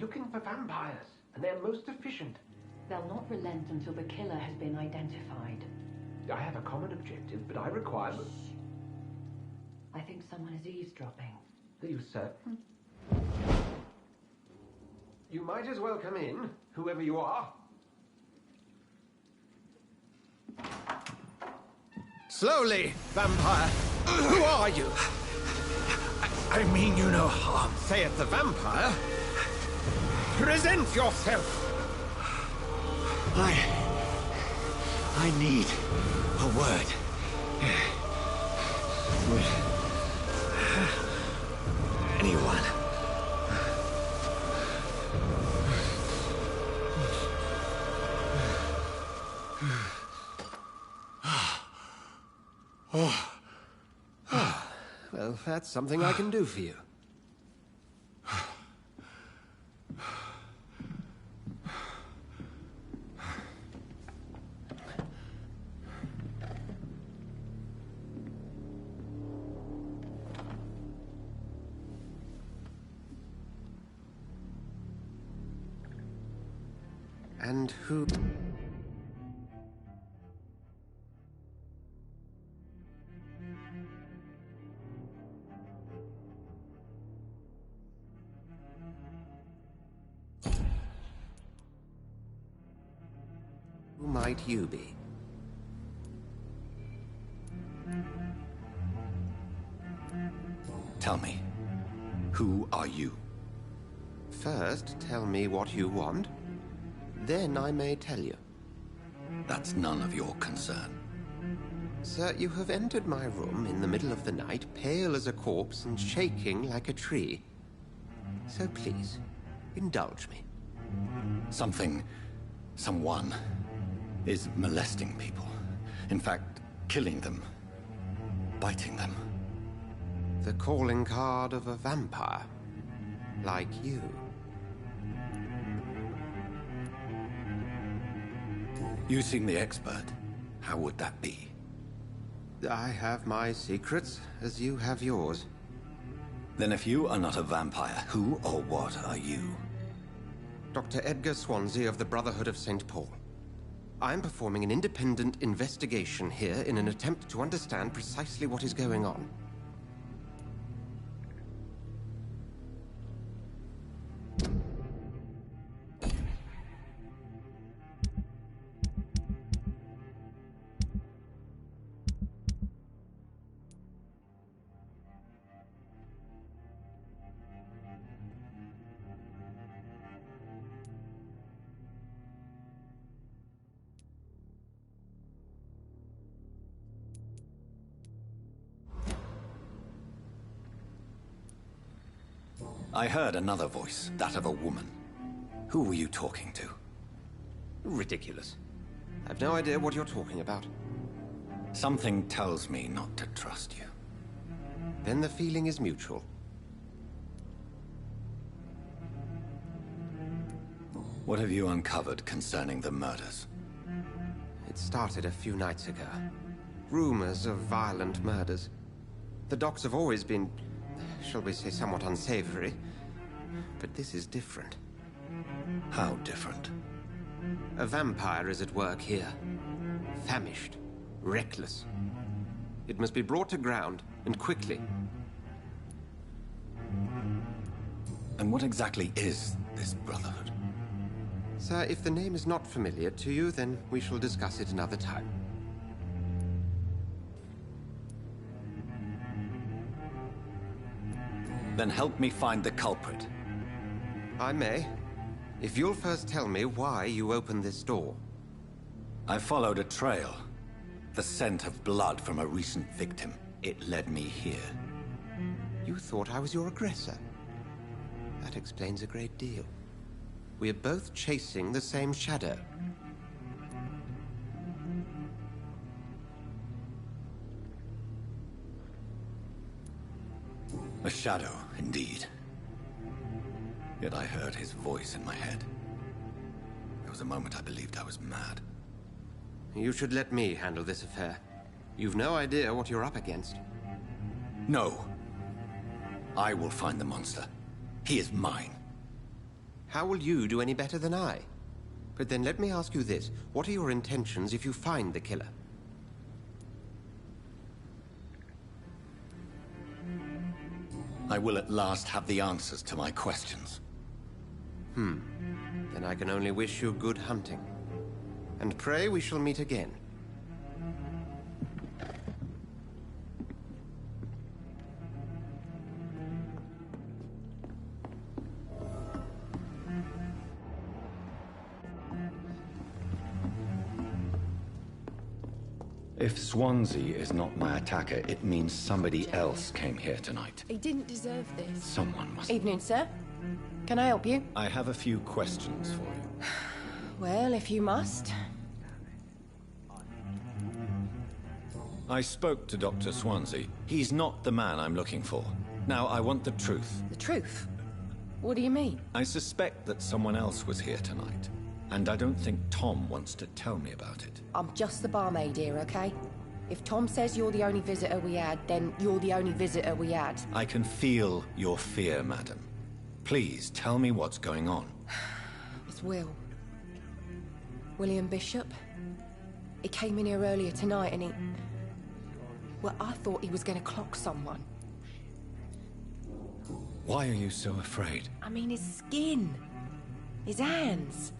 looking for vampires, and they're most efficient. They'll not relent until the killer has been identified. I have a common objective, but I require... I think someone is eavesdropping. Are you certain? You might as well come in, whoever you are. Slowly, vampire. Who are you? I mean you no harm, saith the vampire. Present yourself. I need a word. With anyone. Well, that's something I can do for you. And who... Who might you be? Tell me, who are you? First, tell me what you want. Then I may tell you. That's none of your concern. Sir, you have entered my room in the middle of the night, pale as a corpse and shaking like a tree. So please, indulge me. Someone is molesting people. In fact, killing them. Biting them. The calling card of a vampire. Like you. You seem the expert. How would that be? I have my secrets, as you have yours. Then if you are not a vampire, who or what are you? Dr. Edgar Swansea of the Brotherhood of St. Paul. I'm performing an independent investigation here in an attempt to understand precisely what is going on. I heard another voice, that of a woman. Who were you talking to? Ridiculous. I've no idea what you're talking about. Something tells me not to trust you. Then the feeling is mutual. What have you uncovered concerning the murders? It started a few nights ago. Rumors of violent murders. The docks have always been, shall we say, somewhat unsavory. But this is different. How different? A vampire is at work here. Famished. Reckless. It must be brought to ground, and quickly. And what exactly is this Brotherhood? Sir, if the name is not familiar to you, then we shall discuss it another time. Then help me find the culprit. I may. If you'll first tell me why you opened this door. I followed a trail. The scent of blood from a recent victim. It led me here. You thought I was your aggressor. That explains a great deal. We are both chasing the same shadow. A shadow, indeed. Yet I heard his voice in my head. There was a moment I believed I was mad. You should let me handle this affair. You've no idea what you're up against. No. I will find the monster. He is mine. How will you do any better than I? But then let me ask you this. What are your intentions if you find the killer? I will at last have the answers to my questions. Then I can only wish you good hunting. And pray we shall meet again. If Swansea is not my attacker, it means somebody else came here tonight. He didn't deserve this. Someone must... Evening, sir. Can I help you? I have a few questions for you. Well, if you must. I spoke to Dr. Swansea. He's not the man I'm looking for. Now, I want the truth. The truth? What do you mean? I suspect that someone else was here tonight. And I don't think Tom wants to tell me about it. I'm just the barmaid here, okay? If Tom says you're the only visitor we had, then you're the only visitor we had. I can feel your fear, madam. Please, tell me what's going on. It's Will. William Bishop. He came in here earlier tonight and he... Well, I thought he was going to clock someone. Why are you so afraid? I mean, his skin. His hands.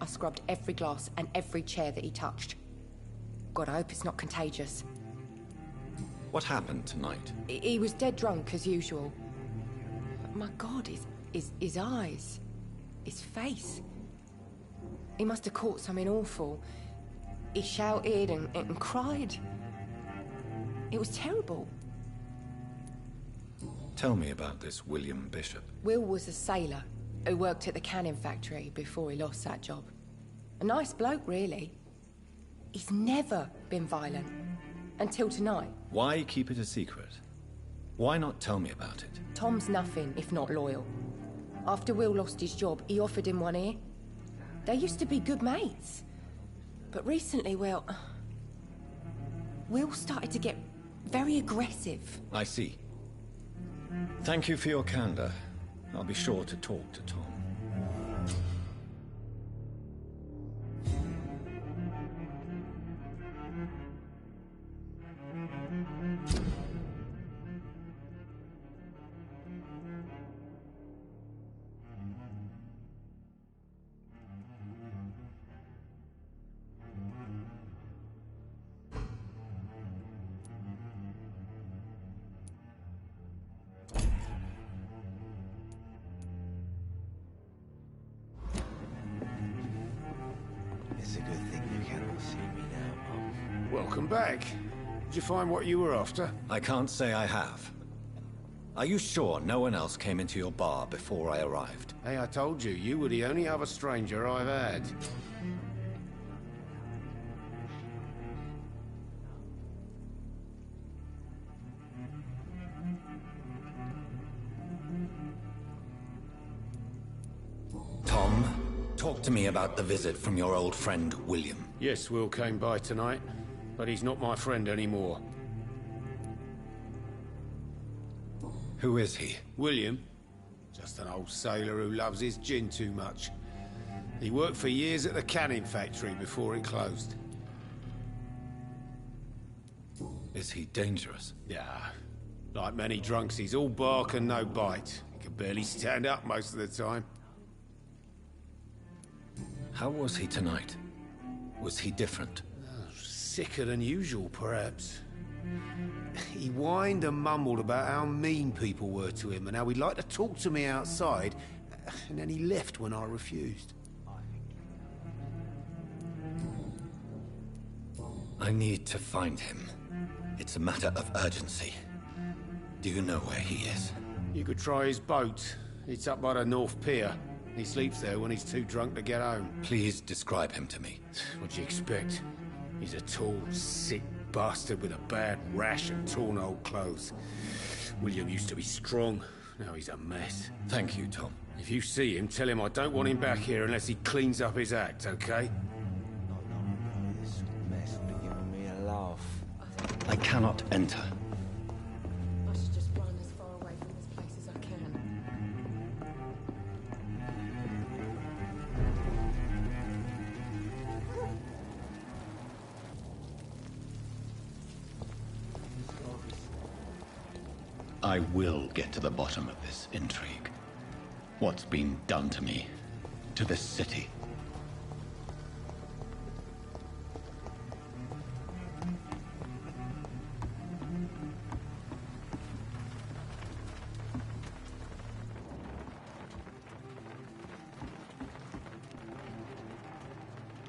I scrubbed every glass and every chair that he touched. God, I hope it's not contagious. What happened tonight? He was dead drunk, as usual. But my God, his eyes. His face. He must have caught something awful. He shouted and cried. It was terrible. Tell me about this William Bishop. Will was a sailor who worked at the cannon factory before he lost that job. A nice bloke, really. He's never been violent. Until tonight. Why keep it a secret? Why not tell me about it? Tom's nothing if not loyal. After Will lost his job, he offered him one ear. They used to be good mates. But recently, well... Will started to get very aggressive. I see. Thank you for your candor. I'll be sure to talk to Tom. It's a good thing you cannot see me now, Mom. Welcome back. Did you find what you were after? I can't say I have. Are you sure no one else came into your bar before I arrived? Hey, I told you, you were the only other stranger I've had. Tom, talk to me about the visit from your old friend, William. Yes, Will came by tonight, but he's not my friend anymore. Who is he? William? Just an old sailor who loves his gin too much. He worked for years at the cannon factory before it closed. Is he dangerous? Yeah. Like many drunks, he's all bark and no bite. He can barely stand up most of the time. How was he tonight? Was he different? Sicker than usual, perhaps. He whined and mumbled about how mean people were to him and how he'd like to talk to me outside, and then he left when I refused. I need to find him. It's a matter of urgency. Do you know where he is? You could try his boat. It's up by the North Pier. He sleeps there when he's too drunk to get home. Please describe him to me. What'd you expect? He's a tall, sick bastard with a bad rash and torn old clothes. William used to be strong. Now he's a mess. Thank you, Tom. If you see him, tell him I don't want him back here unless he cleans up his act, okay? Not long ago, this mess would have given me a laugh. I cannot enter. I should just run as far away from this place as I can. I will get to the bottom of this intrigue. What's been done to me, to this city.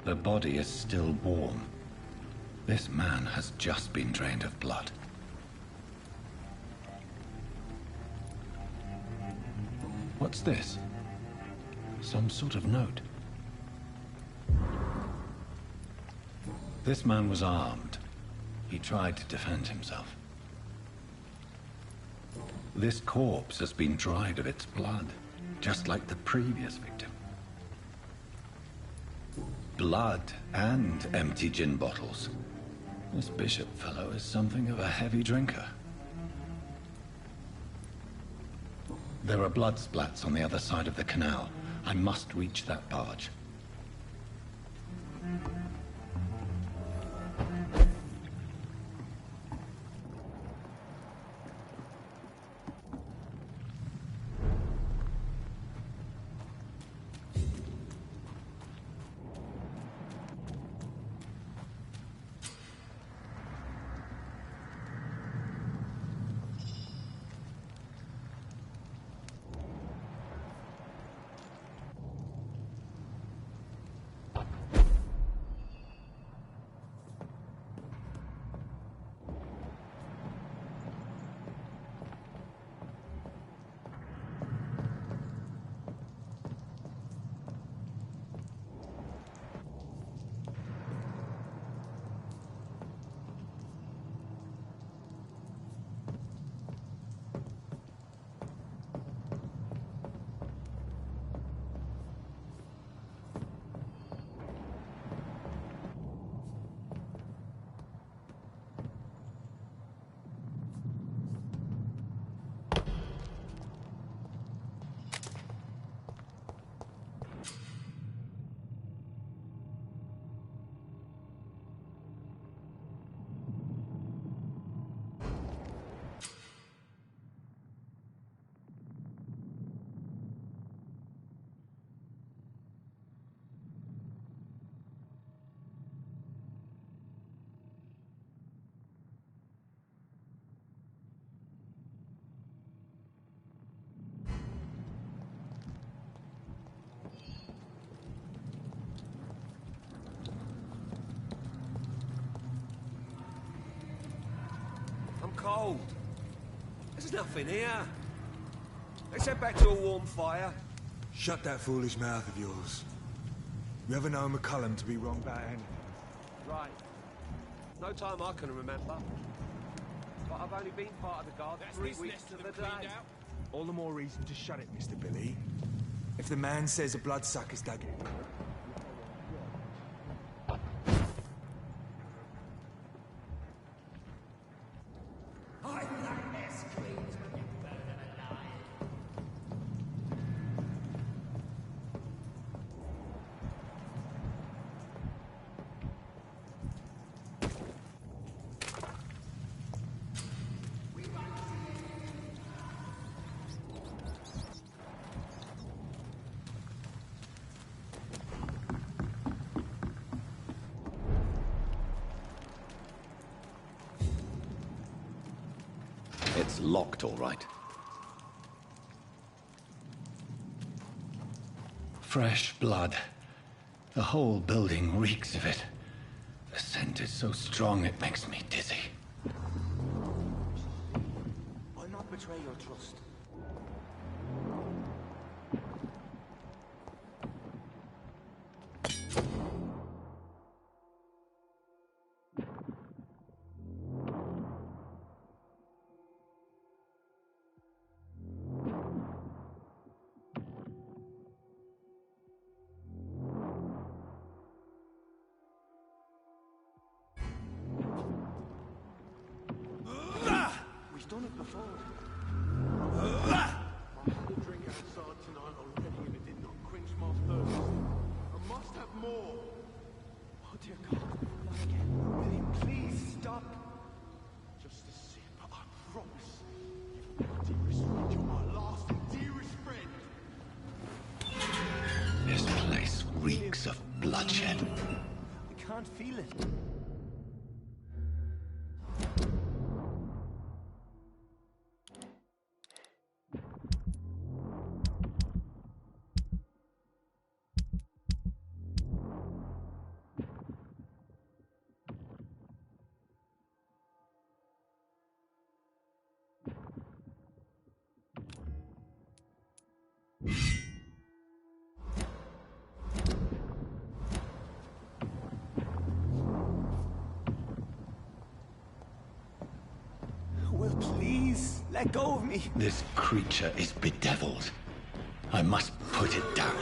The body is still warm. This man has just been drained of blood. What's this? Some sort of note. This man was armed. He tried to defend himself. This corpse has been dried of its blood, just like the previous victim. Blood and empty gin bottles. This bishop fellow is something of a heavy drinker. There are blood splats on the other side of the canal. I must reach that barge. Cold. There's nothing here. Let's head back to a warm fire. Shut that foolish mouth of yours. You ever know McCullum to be wrong about anything? Right. No time I can remember. But I've only been part of the guard 3 weeks to the day. All the more reason to shut it, Mr. Billy. If the man says a bloodsucker's dug it. It's locked, all right. Fresh blood. The whole building reeks of it. The scent is so strong it makes me dizzy. I'll not betray your trust. We've done it before. I had a drink outside tonight already and it did not quench my thirst. I must have more. Oh dear God, not again. William, please stop. Just a sip, I promise. dead. I can't feel it. Will, please, let go of me. This creature is bedeviled. I must put it down.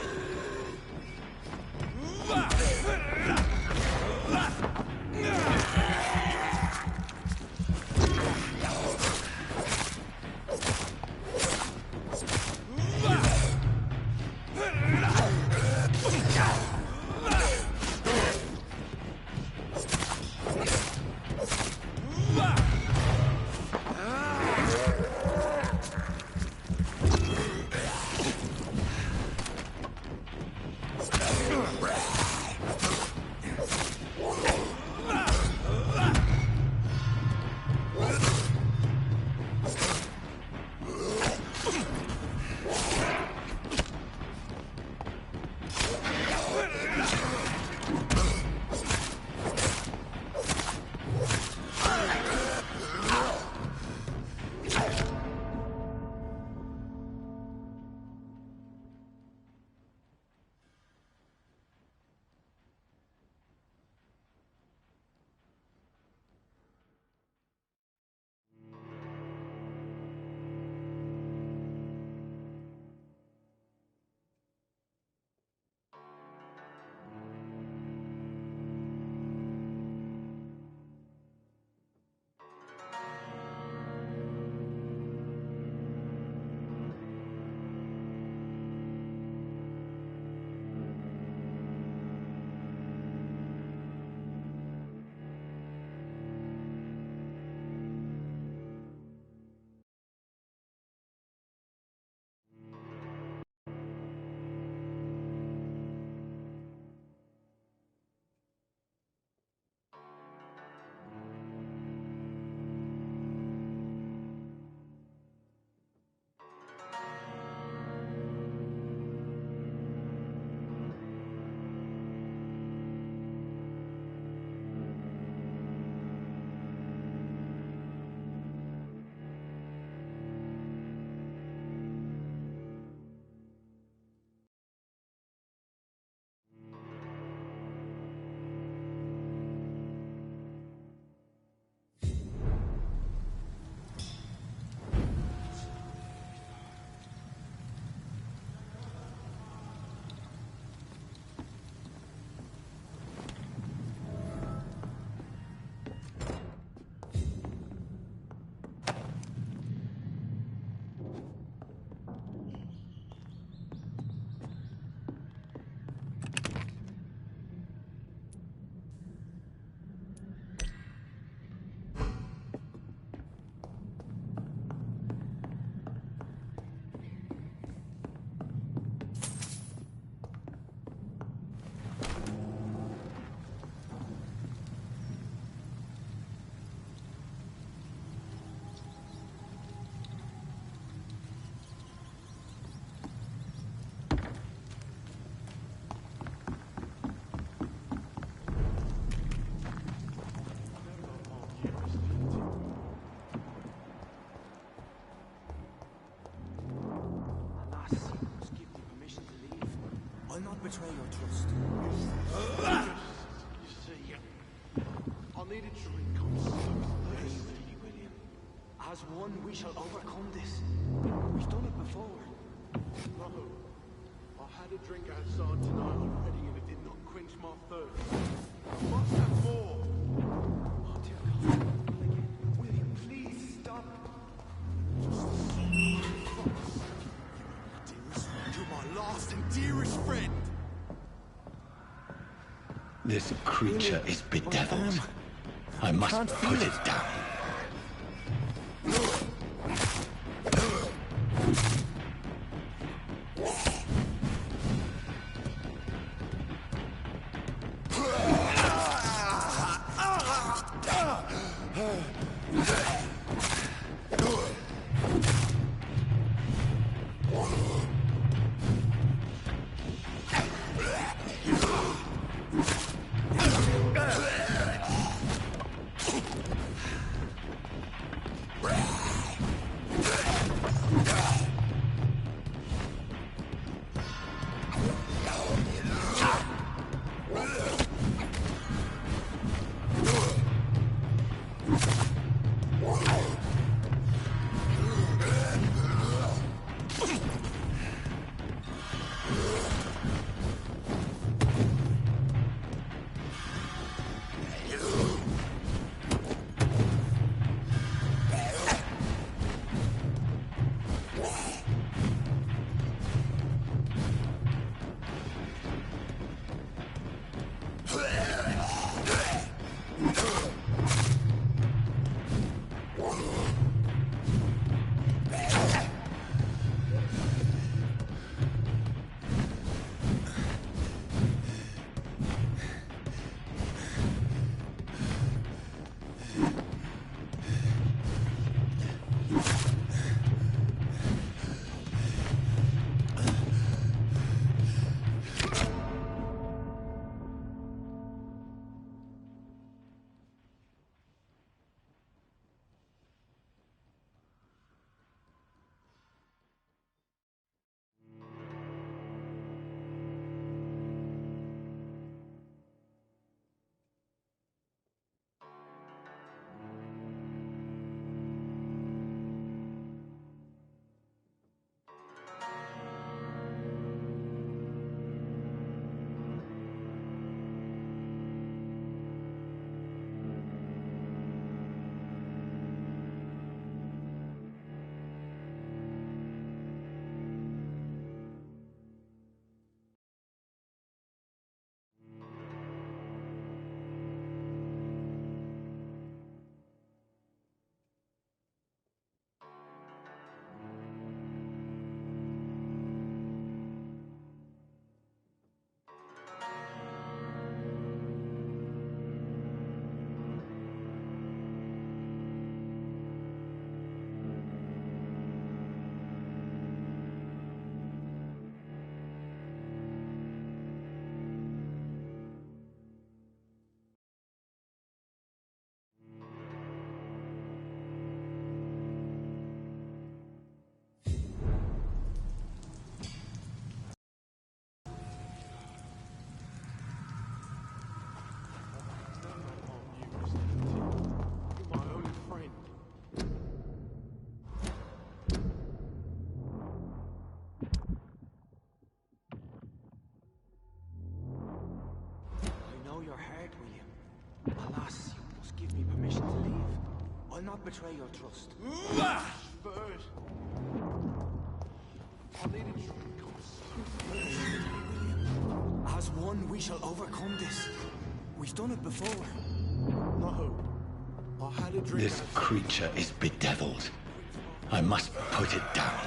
Betray your trust. You see, I need a drink. I'm so thirsty, William. As one, we shall overcome this. We've done it before. No. I had a drink outside tonight already and it did not quench my thirst. I must have more. Oh, dear God. William, please stop. Dearest, you're my last and dearest friend. This creature is bedeviled. I must put it down. Alas, you must give me permission to leave. I'll not betray your trust. Bird. I needed you to come so As one, we shall overcome this. We've done it before. No. I had a drink. This creature is bedeviled. I must put it down.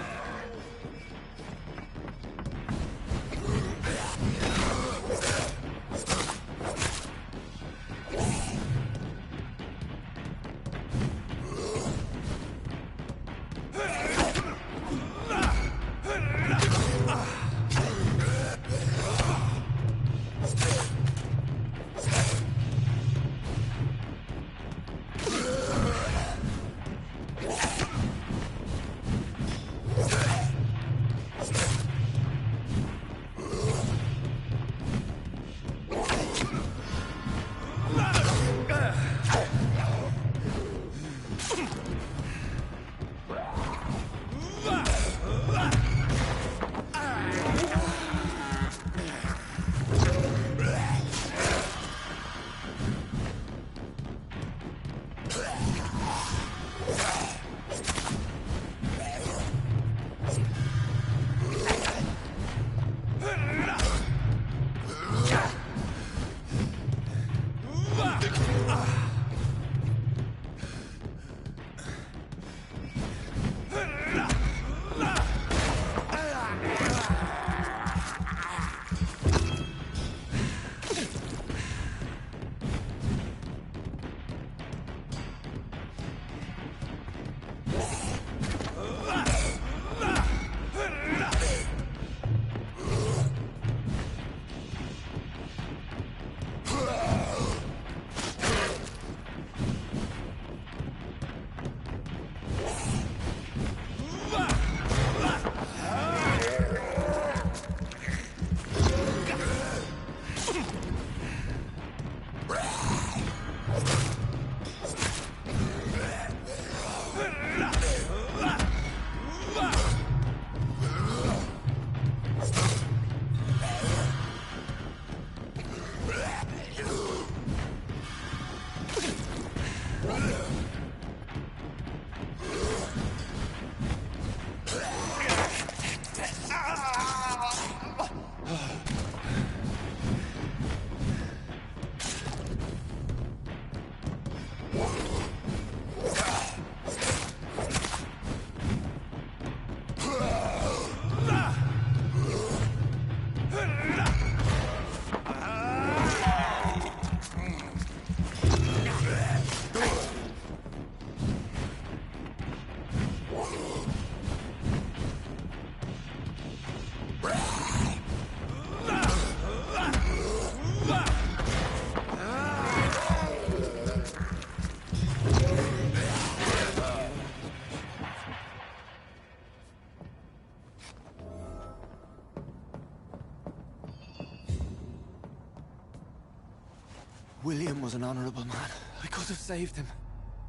William was an honorable man. I could have saved him.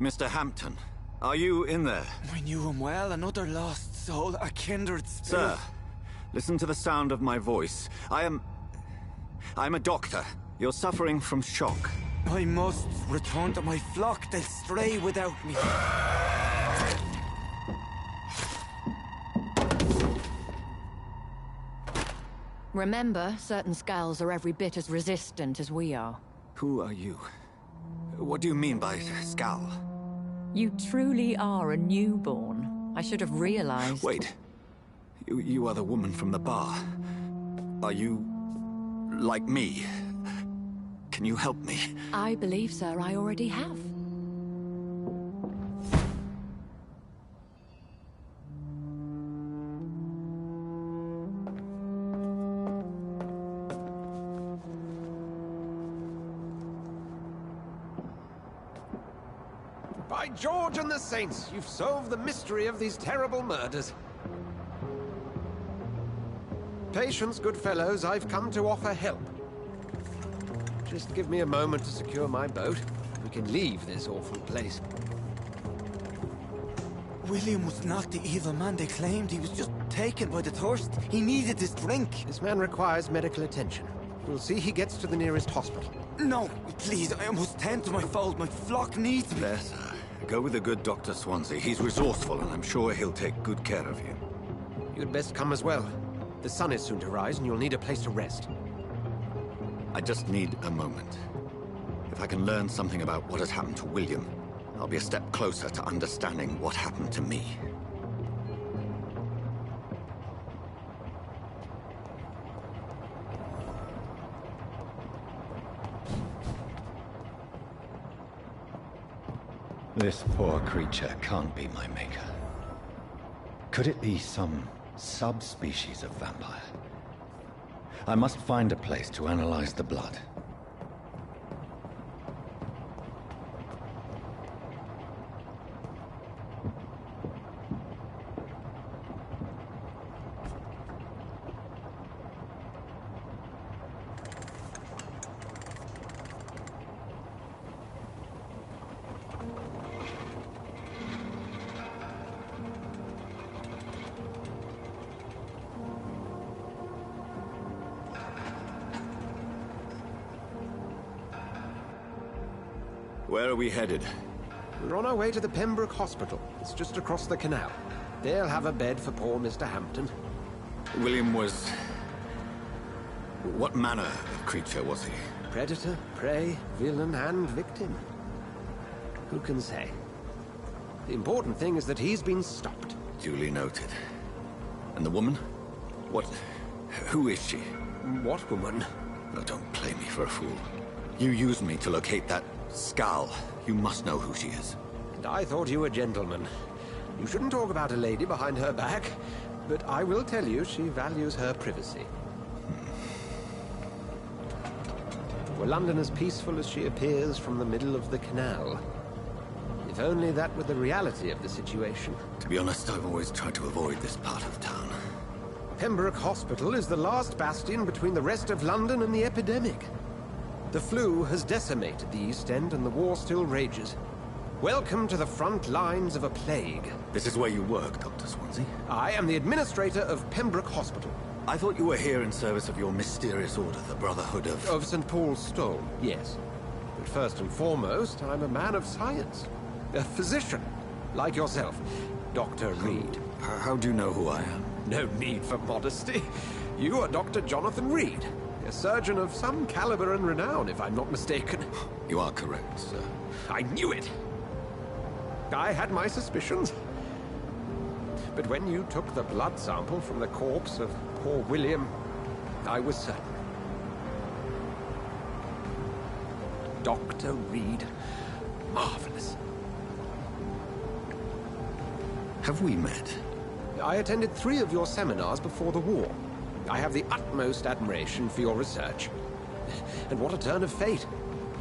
Mr. Hampton, are you in there? I knew him well, another lost soul, a kindred spirit. Sir, listen to the sound of my voice. I'm a doctor. You're suffering from shock. I must return to my flock. They'll stray without me. Remember, certain skulls are every bit as resistant as we are. Who are you? What do you mean by Skal? You truly are a newborn. I should have realized. Wait. You are the woman from the bar. Are you... like me? Can you help me? I believe, sir, I already have. By George and the Saints, you've solved the mystery of these terrible murders. Patience, good fellows, I've come to offer help. Just give me a moment to secure my boat. We can leave this awful place. William was not the evil man they claimed. He was just taken by the thirst. He needed this drink. This man requires medical attention. We'll see he gets to the nearest hospital. No, please, I almost tend to my fold. My flock needs me. There, sir. Go with the good Dr. Swansea. He's resourceful, and I'm sure he'll take good care of you. You'd best come as well. The sun is soon to rise, and you'll need a place to rest. I just need a moment. If I can learn something about what has happened to William, I'll be a step closer to understanding what happened to me. This poor creature can't be my maker. Could it be some subspecies of vampire? I must find a place to analyze the blood. Where are we headed? We're on our way to the Pembroke Hospital. It's just across the canal. They'll have a bed for poor Mr. Hampton. William was... what manner of creature was he? Predator, prey, villain, and victim. Who can say? The important thing is that he's been stopped. Duly noted. And the woman? What... who is she? What woman? Oh, don't play me for a fool. You used me to locate that skull. You must know who she is. And I thought you a gentleman. You shouldn't talk about a lady behind her back, but I will tell you she values her privacy. Were London as peaceful as she appears from the middle of the canal? If only that were the reality of the situation. To be honest, I've always tried to avoid this part of town. Pembroke Hospital is the last bastion between the rest of London and the epidemic. The flu has decimated the East End and the war still rages. Welcome to the front lines of a plague. This is where you work, Dr. Swansea? I am the administrator of Pembroke Hospital. I thought you were here in service of your mysterious order, the Brotherhood of... Of St. Paul's Stole, yes. But first and foremost, I'm a man of science. A physician, like yourself, Dr. Reed. How do you know who I am? No need for modesty. You are Dr. Jonathan Reed. A surgeon of some caliber and renown, if I'm not mistaken. You are correct, sir. I knew it! I had my suspicions. But when you took the blood sample from the corpse of poor William, I was certain. Dr. Reed. Marvelous. Have we met? I attended 3 of your seminars before the war. I have the utmost admiration for your research. And what a turn of fate.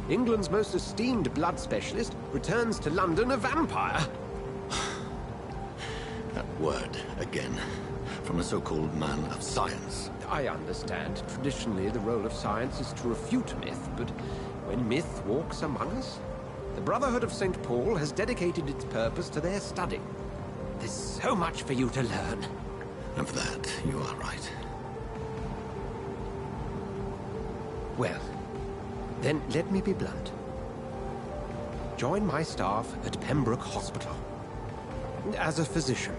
England's most esteemed blood specialist returns to London a vampire. That word, again. From a so-called man of science. I understand. Traditionally, the role of science is to refute myth, but when myth walks among us, the Brotherhood of St. Paul has dedicated its purpose to their study. There's so much for you to learn. Of that, you are right. Well, then let me be blunt. Join my staff at Pembroke Hospital. As a physician.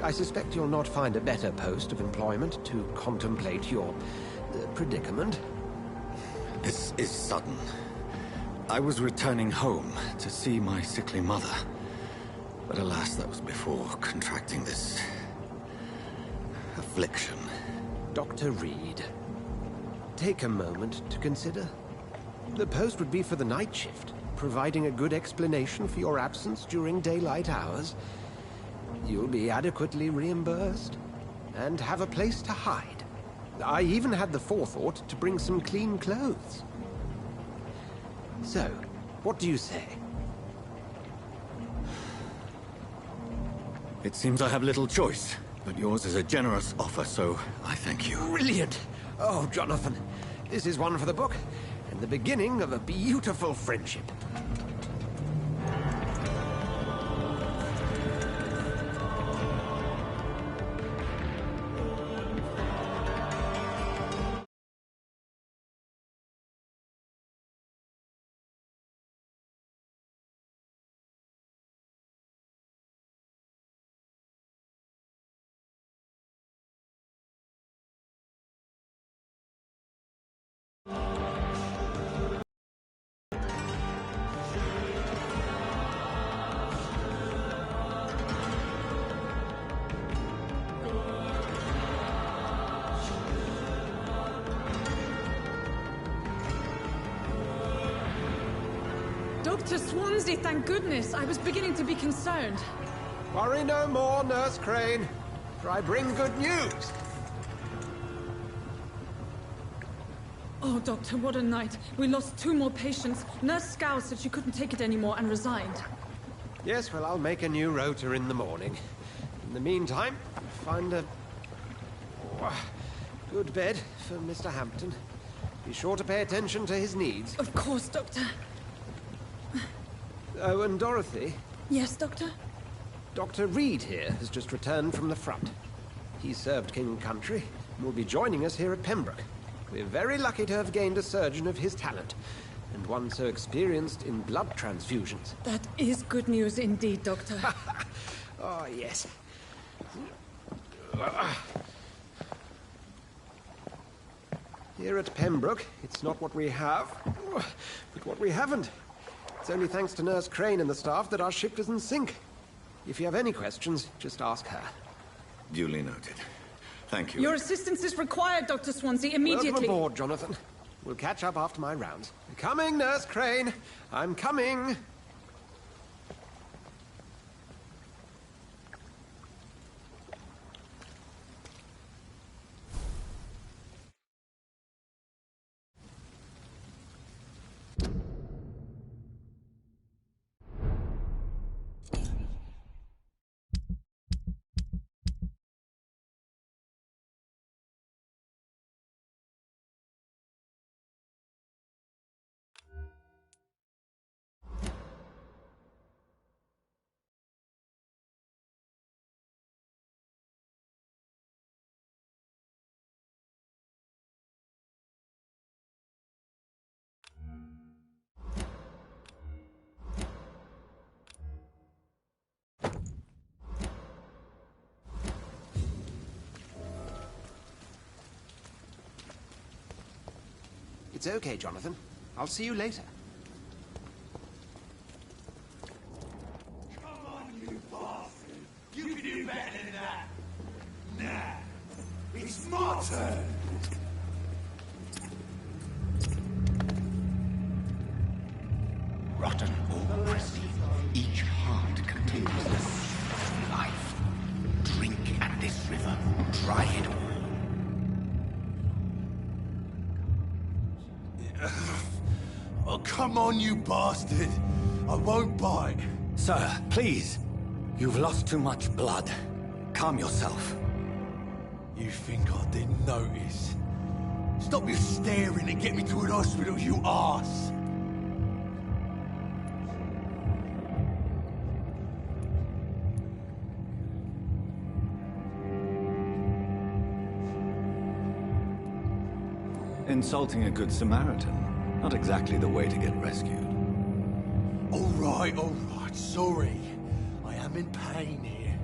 I suspect you'll not find a better post of employment to contemplate your predicament. This is sudden. I was returning home to see my sickly mother. But alas, that was before contracting this... affliction. Dr. Reed, take a moment to consider. The post would be for the night shift, providing a good explanation for your absence during daylight hours. You'll be adequately reimbursed, and have a place to hide. I even had the forethought to bring some clean clothes. So, what do you say? It seems I have little choice, but yours is a generous offer, so I thank you. Brilliant! Oh, Jonathan, this is one for the book, and the beginning of a beautiful friendship. Dr. Swansea, thank goodness. I was beginning to be concerned. Worry no more, Nurse Crane, for I bring good news. Oh, Doctor, what a night. We lost 2 more patients. Nurse Scow said she couldn't take it anymore and resigned. Yes, well, I'll make a new rota in the morning. In the meantime, find a good bed for Mr. Hampton. Be sure to pay attention to his needs. Of course, Doctor. Oh, and Dorothy? Yes, Doctor? Dr. Reed here has just returned from the front. He served King Country and will be joining us here at Pembroke. We're very lucky to have gained a surgeon of his talent, and one so experienced in blood transfusions. That is good news indeed, Doctor. Oh, yes. Here at Pembroke, it's not what we have, but what we haven't. It's only thanks to Nurse Crane and the staff that our ship doesn't sink. If you have any questions, just ask her. Duly noted. Thank you. Your assistance is required, Dr. Swansea, immediately. Welcome aboard, Jonathan. We'll catch up after my rounds. Coming, Nurse Crane. I'm coming. It's okay, Jonathan. I'll see you later. Come on, you bastard! You can do better than that! Nah! It's my turn! Rotten or pristine, each heart contains the sea of life. Drink at this river, try it all. Oh, come on, you bastard! I won't bite. Sir, please. You've lost too much blood. Calm yourself. You think I didn't notice? Stop your staring and get me to an hospital, you arse! Insulting a good Samaritan. Not exactly the way to get rescued. All right, sorry. I am in pain here.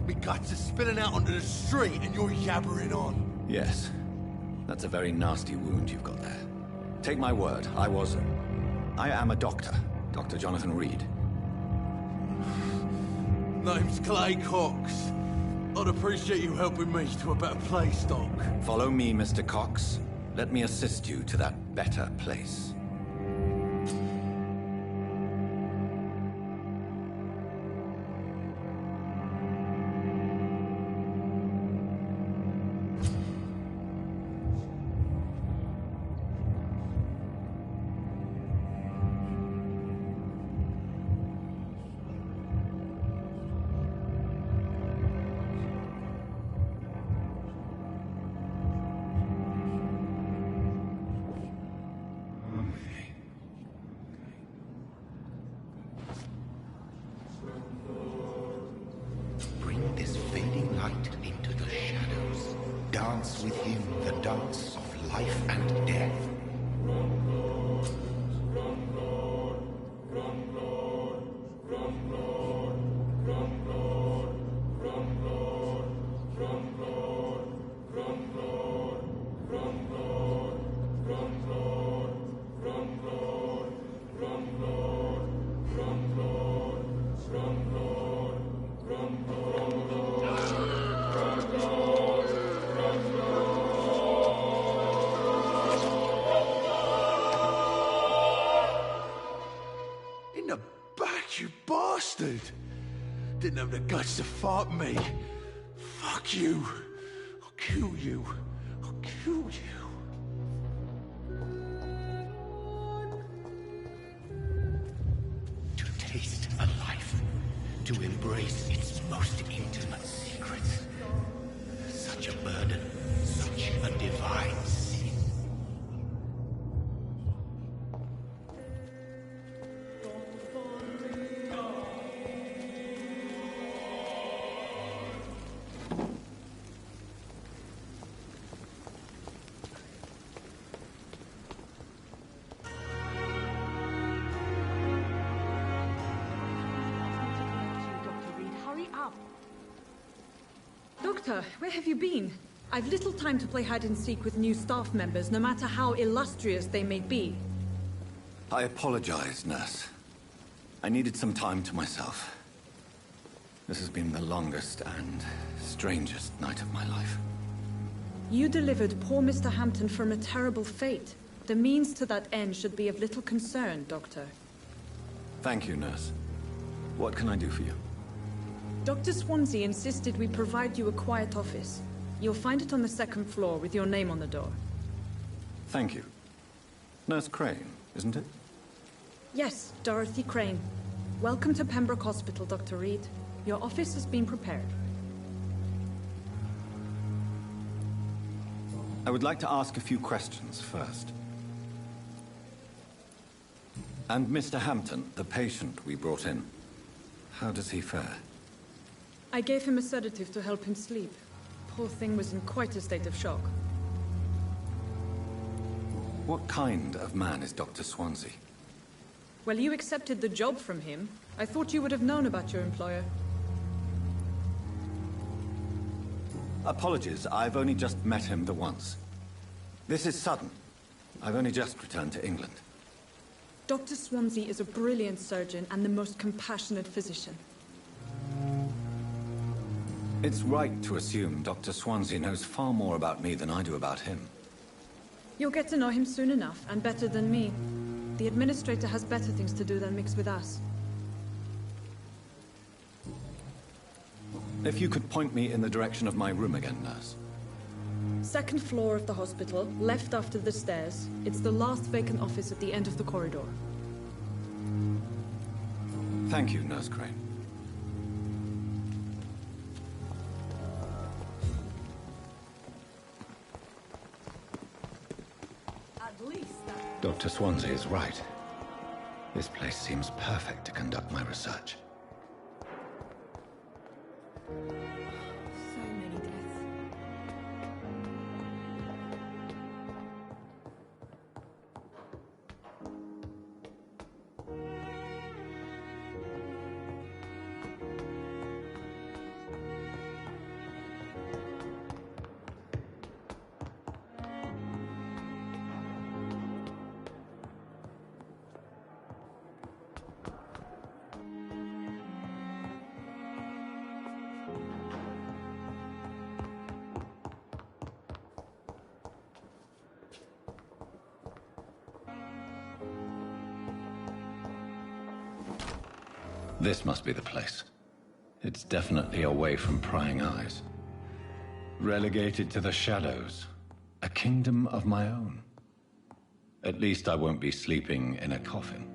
My guts are spilling out onto the street and you're yabbering on. Yes. That's a very nasty wound you've got there. Take my word, I am a doctor. Dr. Jonathan Reed. Name's Clay Cox. I'd appreciate you helping me to a better place, Doc. Follow me, Mr. Cox. Let me assist you to that better place. Bring this fading light into the shadows. Dance with him the dance of life and death. bastard! Didn't have the guts to fight me. Fuck you. I'll kill you. I'll kill you. To taste a life, to embrace its most intimate secrets. Such a burden, such a divine sin. Doctor, where have you been? I've little time to play hide-and-seek with new staff members, no matter how illustrious they may be. I apologize, nurse. I needed some time to myself. This has been the longest and strangest night of my life. You delivered poor Mr. Hampton from a terrible fate. The means to that end should be of little concern, Doctor. Thank you, nurse. What can I do for you? Dr. Swansea insisted we provide you a quiet office. You'll find it on the second floor with your name on the door. Thank you. Nurse Crane, isn't it? Yes, Dorothy Crane. Welcome to Pembroke Hospital, Dr. Reed. Your office has been prepared. I would like to ask a few questions first. And Mr. Hampton, the patient we brought in, how does he fare? I gave him a sedative to help him sleep. Poor thing was in quite a state of shock. What kind of man is Dr. Swansea? Well, you accepted the job from him. I thought you would have known about your employer. Apologies, I've only just met him the once. This is sudden. I've only just returned to England. Dr. Swansea is a brilliant surgeon and the most compassionate physician. It's right to assume Dr. Swansea knows far more about me than I do about him. You'll get to know him soon enough, and better than me. The administrator has better things to do than mix with us. If you could point me in the direction of my room again, nurse. Second floor of the hospital, left after the stairs. It's the last vacant office at the end of the corridor. Thank you, Nurse Crane. Dr. Swansea is right. This place seems perfect to conduct my research. This must be the place. It's definitely away from prying eyes. Relegated to the shadows. A kingdom of my own. At least I won't be sleeping in a coffin.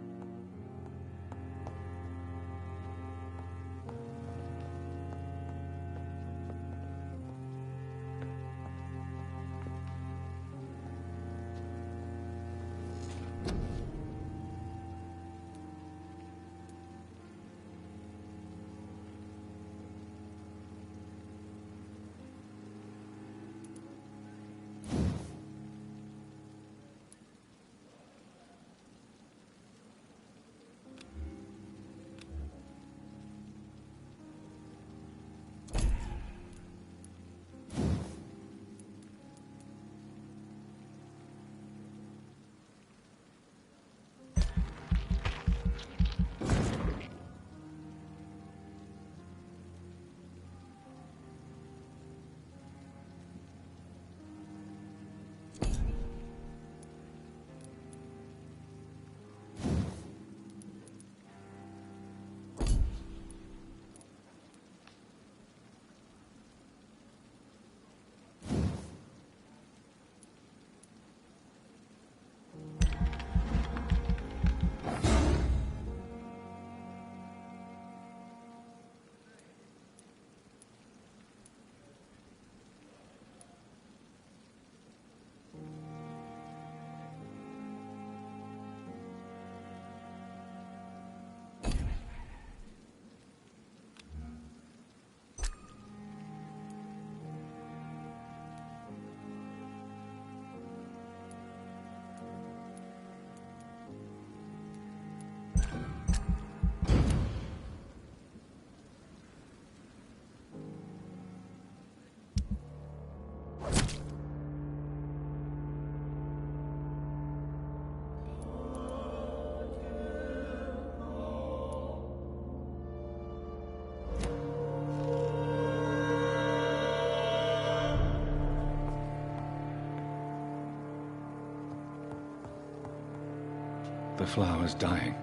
The flower's dying.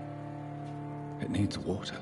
It needs water.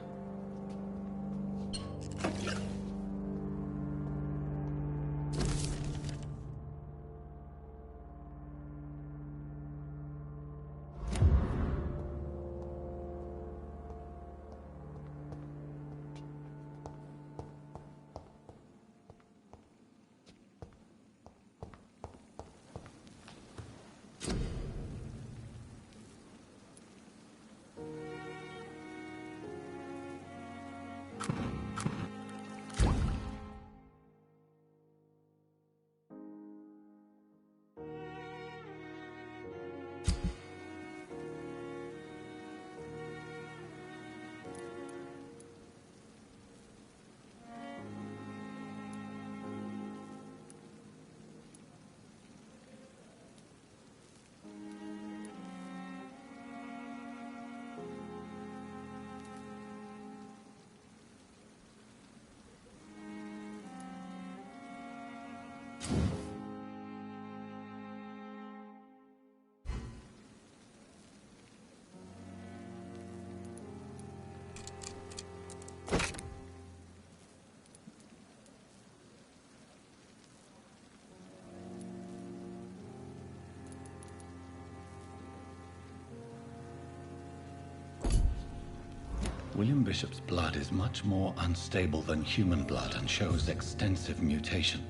William Bishop's blood is much more unstable than human blood and shows extensive mutation.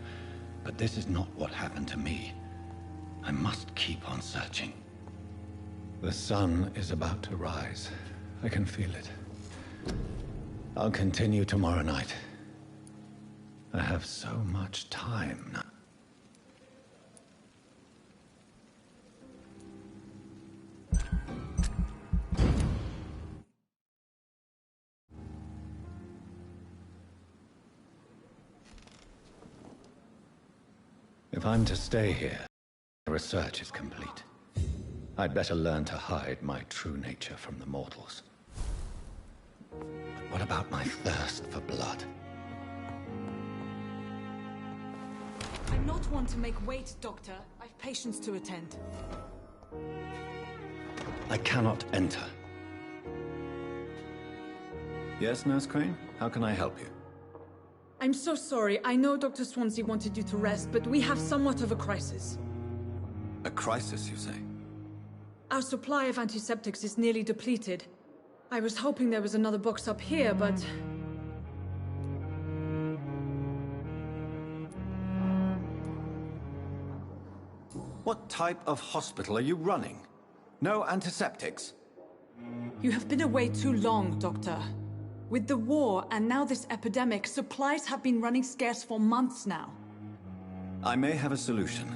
But this is not what happened to me. I must keep on searching. The sun is about to rise. I can feel it. I'll continue tomorrow night. I have so much time now. If I'm to stay here, research is complete. I'd better learn to hide my true nature from the mortals. But what about my thirst for blood? I'm not one to make wait, Doctor. I've patients to attend. I cannot enter. Yes, Nurse Crane? How can I help you? I'm so sorry. I know Dr. Swansea wanted you to rest, but we have somewhat of a crisis. A crisis, you say? Our supply of antiseptics is nearly depleted. I was hoping there was another box up here, but... What type of hospital are you running? No antiseptics? You have been away too long, Doctor. With the war and now this epidemic, supplies have been running scarce for months now. I may have a solution.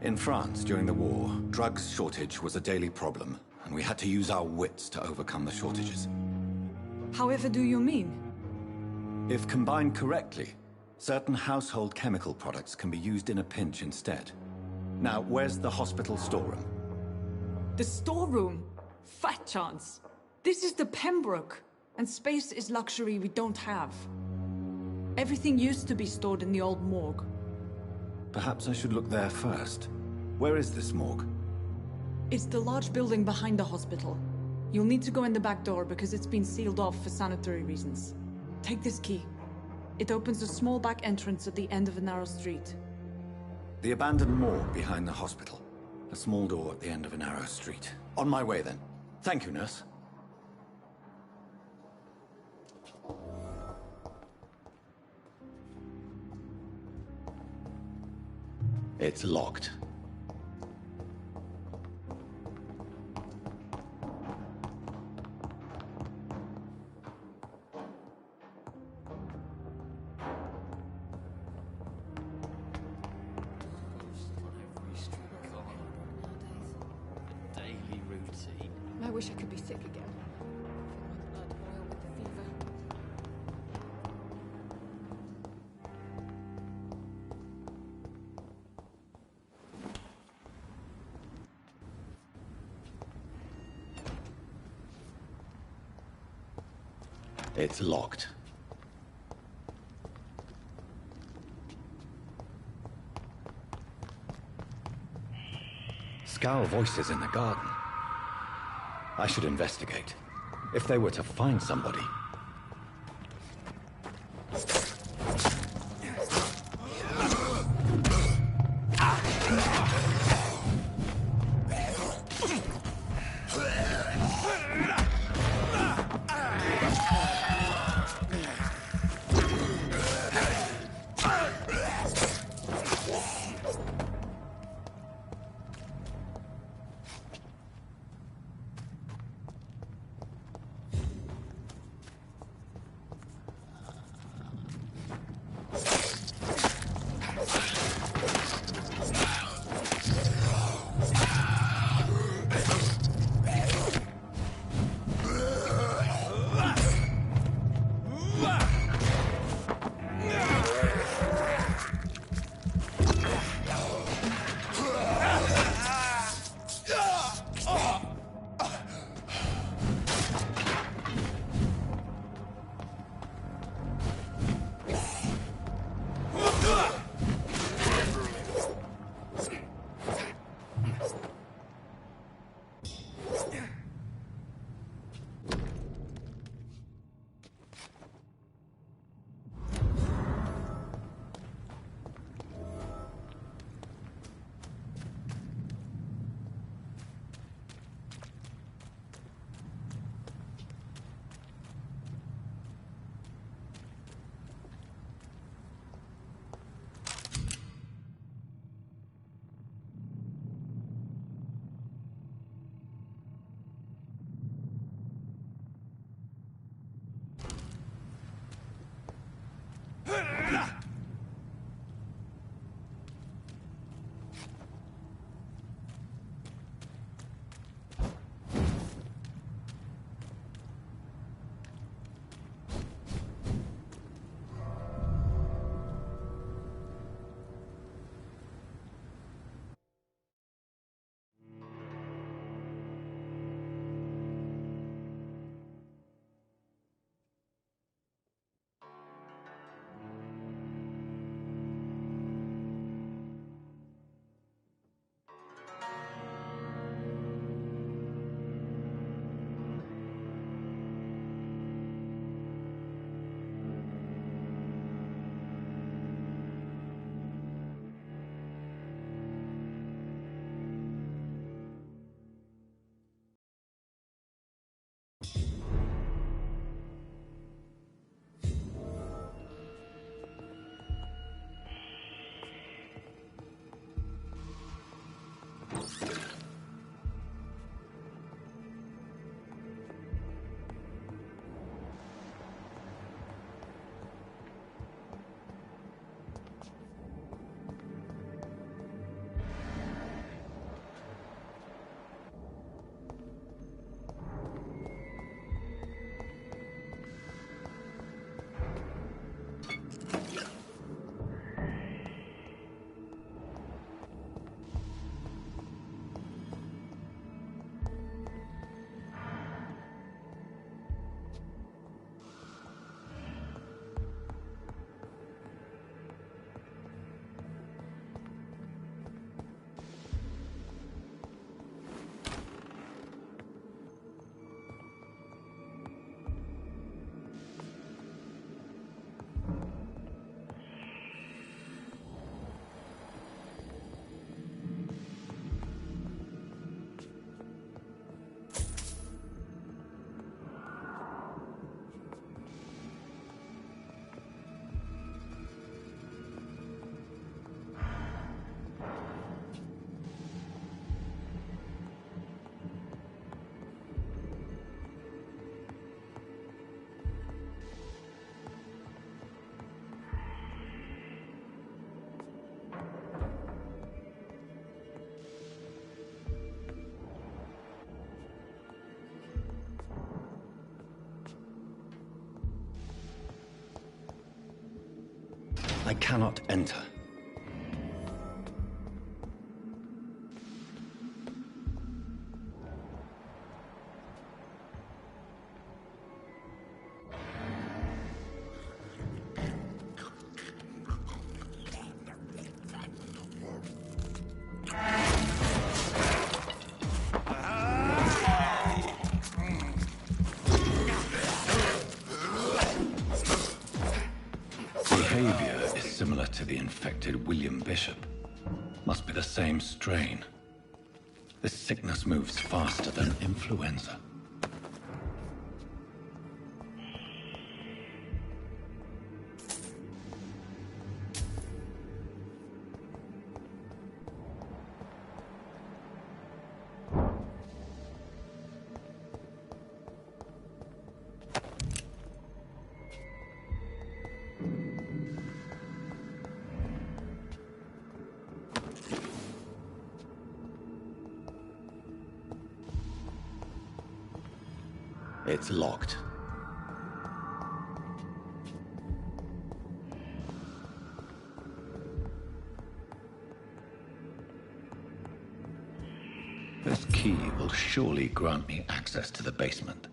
In France, during the war, drugs shortage was a daily problem, and we had to use our wits to overcome the shortages. However do you mean? If combined correctly, certain household chemical products can be used in a pinch instead. Now, where's the hospital storeroom? The storeroom? Fat chance. This is the Pembroke, and space is luxury we don't have. Everything used to be stored in the old morgue. Perhaps I should look there first. Where is this morgue? It's the large building behind the hospital. You'll need to go in the back door because it's been sealed off for sanitary reasons. Take this key. It opens a small back entrance at the end of a narrow street. The abandoned morgue behind the hospital. A small door at the end of a narrow street. On my way, then. Thank you, nurse. It's locked. Daily routine. I wish I could be sick again. I feel my blood boil with the fever. It's locked. Scowl voices in the garden. I should investigate. If they were to find somebody... I cannot enter. infected William Bishop. Must be the same strain. This sickness moves faster than influenza. It's locked. This key will surely grant me access to the basement.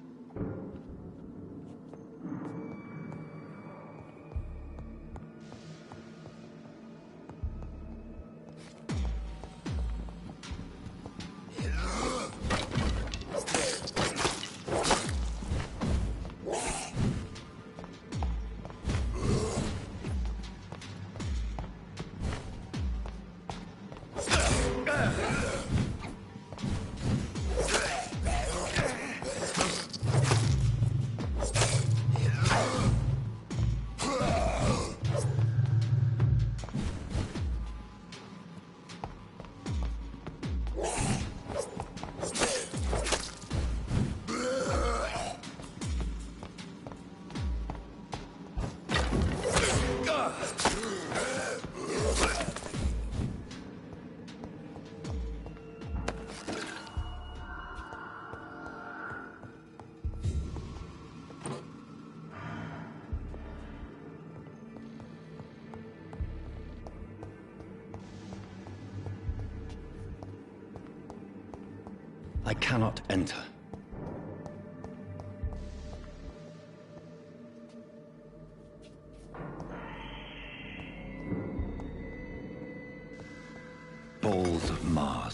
I cannot enter. Balls of Mars.